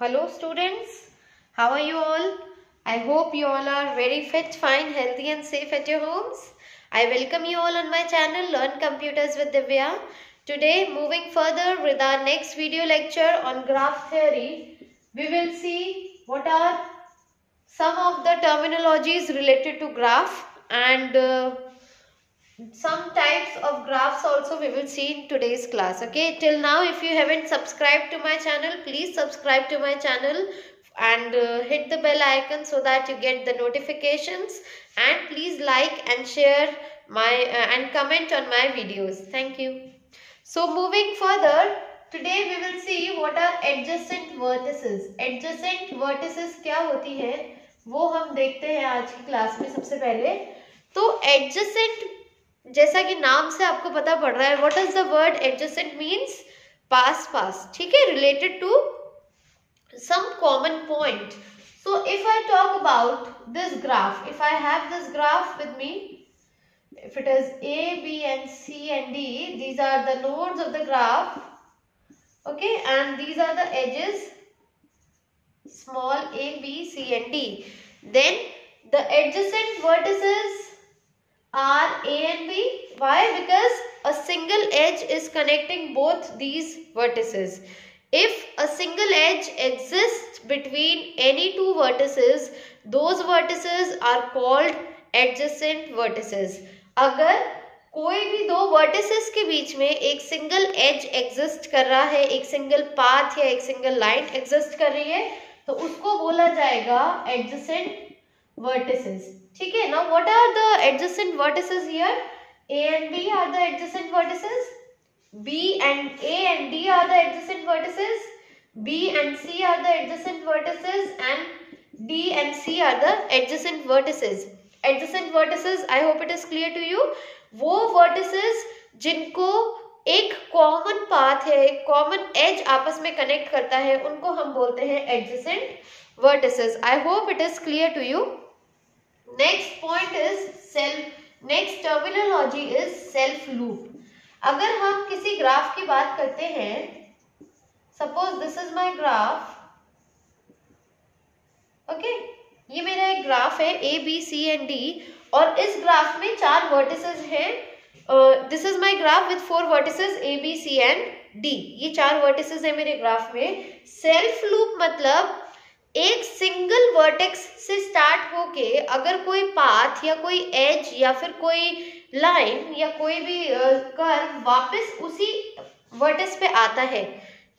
Hello students, how are you all? I hope you all are very fit, fine, healthy and safe at your homes. I welcome you all on my channel Learn Computers with Divya. Today, moving further with our next video lecture on graph theory, we will see what are some of the terminologies related to graph and some types of graphs also we will see in today's class. Okay, till now if you haven't subscribed to my channel, please subscribe to my channel and hit the bell icon so that you get the notifications, and please like and share my and comment on my videos. Thank you. So moving further, today we will see what are adjacent vertices. Adjacent vertices क्या होती है वो हम देखते हैं आज की class में। सबसे पहले तो adjacent, जैसा कि नाम से आपको पता पड़ रहा है, what is the word adjacent means पास पास, ठीक है, related to some common point. So if I talk about this graph, if I have this graph with me, if it is A, B and C and D, these are the nodes of the graph, okay, and these are the edges, small a, B, C and D. Then the adjacent vertices are A and B. Why? Because a single edge is connecting both these vertices. If a single edge exists between any two vertices, those vertices are called adjacent vertices. अगर कोई भी दो vertices के बीच में एक single edge exist कर रहा है, एक single path या एक single line exist कर रही है, तो उसको बोला जाएगा adjacent vertices. ठीक है. Now what are the adjacent vertices here? A and B are the adjacent vertices. B and A and D are the adjacent vertices. B and C are the adjacent vertices, and D and C are the adjacent vertices. Adjacent vertices, I hope it is clear to you. वो vertices जिनको एक common path है, एक common edge आपस में connect करता है, उनको हम बोलते हैं adjacent vertices. I hope it is clear to you. Next point is next terminology is self loop. अगर हम किसी ग्राफ की बात करते हैं, suppose this is my graph, okay, ये मेरा एक ग्राफ है A, B, C and D, और इस ग्राफ में 4 वर्टिसेस हैं. This is my graph with 4 vertices A, B, C and D. ये 4 वर्टिसेस है मेरे ग्राफ में. सेल्फ लूप मतलब एक सिंगल वर्टेक्स से स्टार्ट होके अगर कोई पाथ या कोई एज या फिर कोई लाइन या कोई भी कर्व वापस उसी वर्टेक्स पे आता है.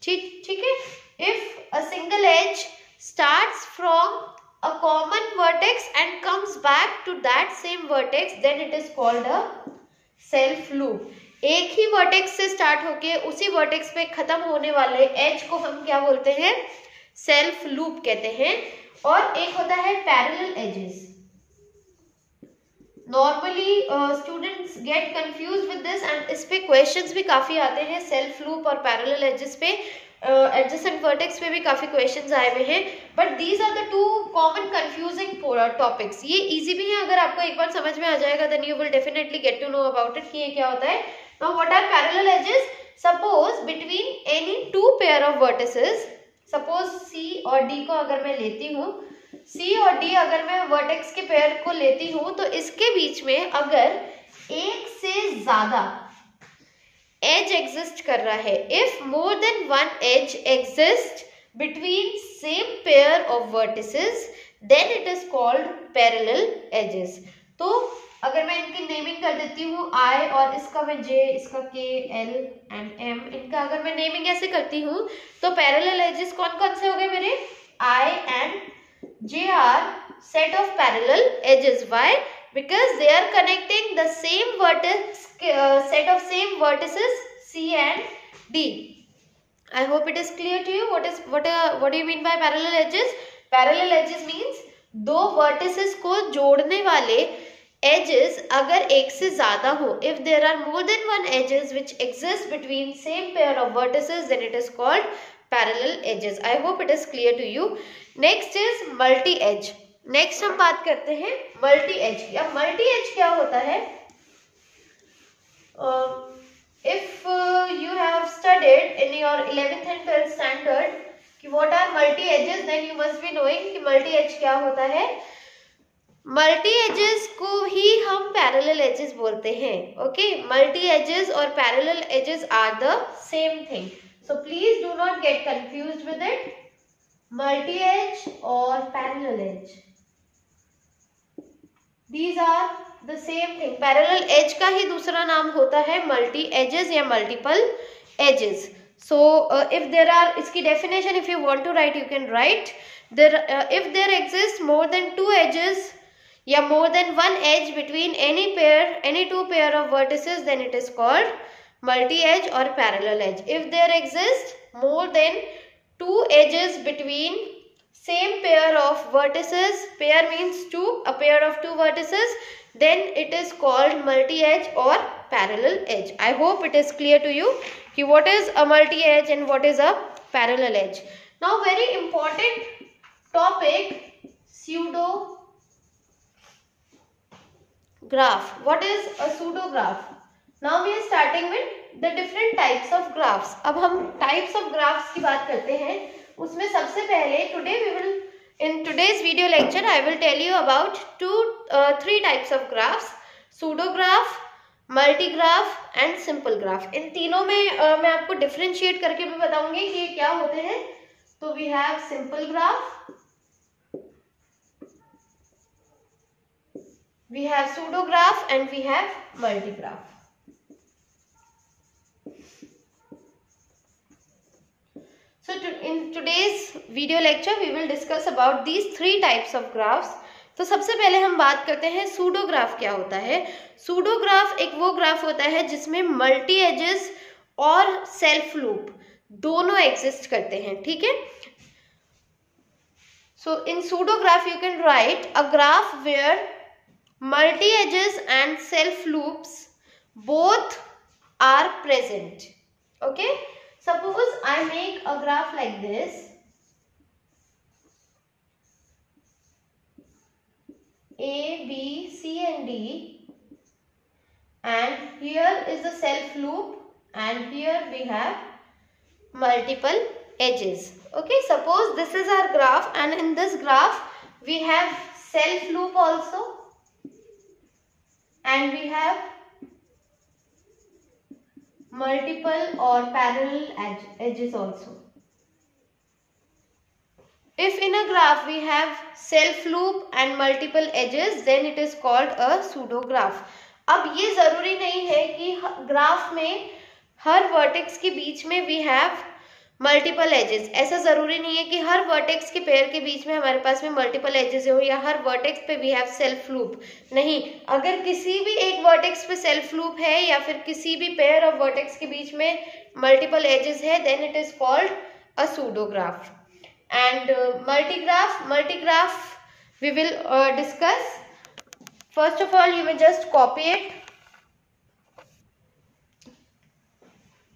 ठीक है. If a single edge starts from a common vertex and comes back to that same vertex, then it is called a self loop. एक ही vertex से start होके उसी vertex पे खत्म होने वाले edge को हम क्या बोलते हैं? self loop कहते हैं. और एक होता है parallel edges. Normally students get confused with this and इस पे questions भी काफी आते हैं. self loop और parallel edges पे एडजेसेंट वर्टेक्स पे भी काफी क्वेश्चंस आए हुए हैं, but these are the two common confusing topics. ये इजी भी है, अगर आपको एक बार समझ में आ जाएगा then you will definitely get to know about it कि ये क्या होता है. Now what are parallel edges? Suppose between any two pair of vertices, suppose C और डी को अगर मैं लेती हूँ, सी और डी अगर मैं वर्टेक्स के पेयर को लेती हूँ, तो इसके बीच में अगर एक से ज्यादा एज एग्जिस्ट कर रहा है, if more than one edge exist between same pair of vertices, then it is called parallel edges. तो अगर मैं इनकी नेमिंग कर देती हूँ I और इसका मैं J, इसका K, L एंड M, इनका अगर मैं नेमिंग ऐसे करती हूँ, तो पैरेलल एजेस कौन कौन से हो गए मेरे? I and J are set of parallel edges. Why? Because they are connecting the same vertex, set of same vertices C and D. I hope it is clear to you. What do you mean by parallel edges? Parallel edges means दो vertices को जोड़ने वाले edges अगर एक से ज्यादा हो, if there are more than one edges which exist between same pair of vertices, then it is called parallel edges. I hope it is clear to you. Next is multi edge. Next हम बात करते हैं multi as की. अब multi edge क्या होता है? If you have studied in your 11th and 12th standard कि what are multi edges, then you must be knowing कि मल्टी एज क्या होता है। मल्टी एजेस को ही हम पैरेलल एजेस बोलते हैं। ओके, मल्टी एजेस और parallel edges are the same thing, so please do not get confused with it. Multi edge और parallel edge, these are the same thing. Parallel edge का ही दूसरा नाम होता है मल्टी एजेस या multiple edges. So if there are, इसकी definition if you want to write you can write there, if there exists more than two edges या more than one edge between any two pair of vertices, then it is called multi edge or parallel edge. If there exists more than two edges between same pair of vertices, pair means two, a pair of two vertices, then it is called multi edge or parallel edge. I hope it is clear to you कि what is a multi edge and what is a parallel edge. Now very important topic, pseudo graph. What is a pseudo graph? Now we are starting with the different types of graphs. अब हम types of graphs की बात करते हैं। उसमें सबसे पहले in today's video lecture I will tell you about three types of graphs, pseudo graph, multigraph and simple graph. इन तीनों में मैं आपको डिफरेंशिएट करके भी बताऊंगी कि ये क्या होते हैं। तो we have simple graph, we have pseudo graph and we have multigraph. So in today's video lecture we will discuss about these three types of graphs. तो सबसे पहले हम बात करते हैं सूडो ग्राफ क्या होता है। सूडो ग्राफ एक वो ग्राफ होता है जिसमें मल्टी एजेस और सेल्फ लूप दोनों एग्जिस्ट करते हैं, ठीक है। So in pseudo graph you can write a graph where multi edges and self loops both are present. Okay, suppose I make a graph like this, A, B, C and D, and here is the self loop and here we have multiple edges. Okay, suppose this is our graph and in this graph we have self loop also and we have multiple or parallel edges also. If in a graph we have self loop and multiple edges, then it is called a pseudo graph. अब ये जरूरी नहीं है कि graph में हर vertex के बीच में we have multiple edges. ऐसा जरूरी नहीं है कि हर वर्टेक्स के पेयर के बीच में हमारे पास में multiple edges हो या हर वर्टेक्स पे we have self loop. नहीं, अगर किसी भी एक वर्टेक्स पे self loop है या फिर किसी भी पेयर ऑफ वर्टेक्स के बीच में multiple edges है, then it is called a pseudo graph. And multigraph we will discuss. First of all, you may just copy it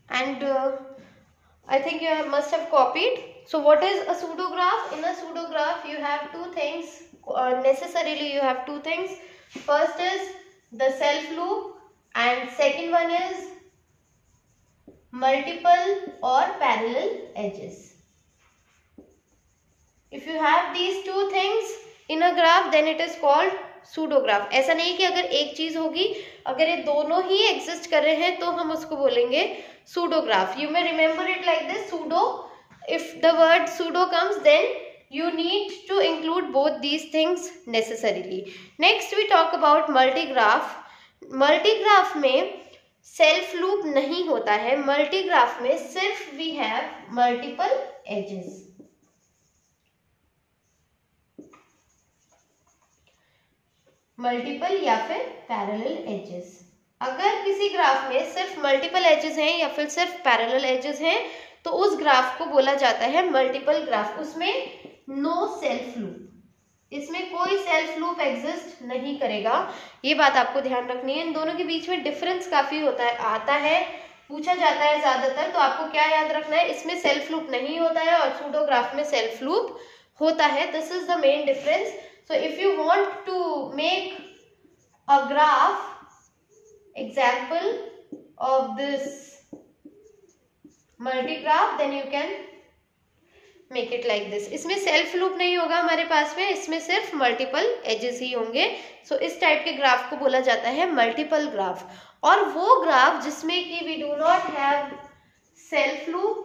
and I think you must have copied. So what is a pseudo graph? In a pseudo graph you have two things, necessarily you have two things. First is the self loop and second one is multiple or parallel edges. If you have these two things in a graph, then it is called pseudo graph. ऐसा नहीं कि अगर एक चीज होगी, अगर ये दोनों ही एग्जिस्ट कर रहे हैं तो हम उसको बोलेंगे pseudo graph. You may remember it like this: pseudo. If the word pseudo comes, then you need to include both these things necessarily. Next we talk about multigraph. Multigraph में self loop नहीं होता है. Multigraph में सिर्फ we have multiple edges. Multiple या फिर parallel edges. अगर किसी ग्राफ में सिर्फ मल्टीपल एजेस हैं या फिर सिर्फ पैरेलल एजेस हैं तो उस ग्राफ को बोला जाता है मल्टीपल ग्राफ। उसमें नो सेल्फ लूप, इसमें कोई सेल्फ लूप एग्जिस्ट नहीं करेगा। ये बात आपको ध्यान रखनी है। इन दोनों के बीच में डिफरेंस काफी आता है, पूछा जाता है ज्यादातर। तो आपको क्या याद रखना है, इसमें सेल्फ लूप नहीं होता है और सूडो ग्राफ में सेल्फ लूप होता है। This is the main difference. So if you want to make a graph example of this multigraph, then you can make it like this. इसमें सेल्फ लूप नहीं होगा हमारे पास में, इसमें सिर्फ मल्टीपल एजेस ही होंगे। सो इस टाइप के ग्राफ को बोला जाता है मल्टीपल ग्राफ। और वो ग्राफ जिसमें कि we do not have self loop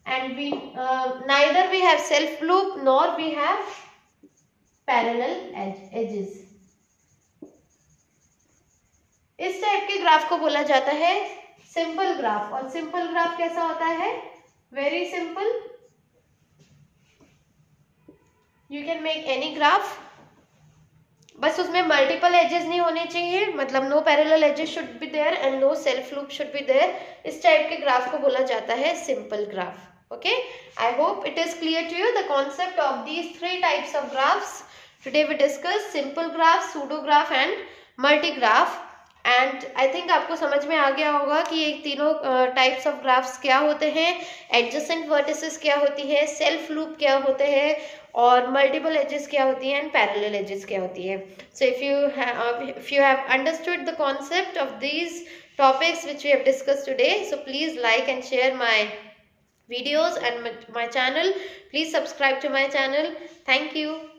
and we neither we have self loop nor we have parallel edges, इस टाइप के ग्राफ को बोला जाता है सिंपल ग्राफ। और सिंपल ग्राफ कैसा होता है? Very simple, you can make any graph, बस उसमें मल्टीपल एजेस नहीं होने चाहिए, मतलब no parallel edges should be there and no self loop should be there. इस टाइप के ग्राफ को बोला जाता है simple graph. Okay, I hope it is clear to you the concept of these three types of graphs. Today we discussed simple graph, pseudo graph and multi graph. And I think आपको समझ में आ गया होगा कि ये तीनों types of graphs क्या होते हैं, एडजेसेंट वर्टिसेस क्या होती है, सेल्फ लूप क्या होते हैं, और मल्टीपल एजेस क्या होती हैं, एंड पैरेलल एजेस क्या होती है। सो if you have understood the concept of these topics which we have discussed today, so please like and share my videos and my channel. Please subscribe to my channel. Thank you.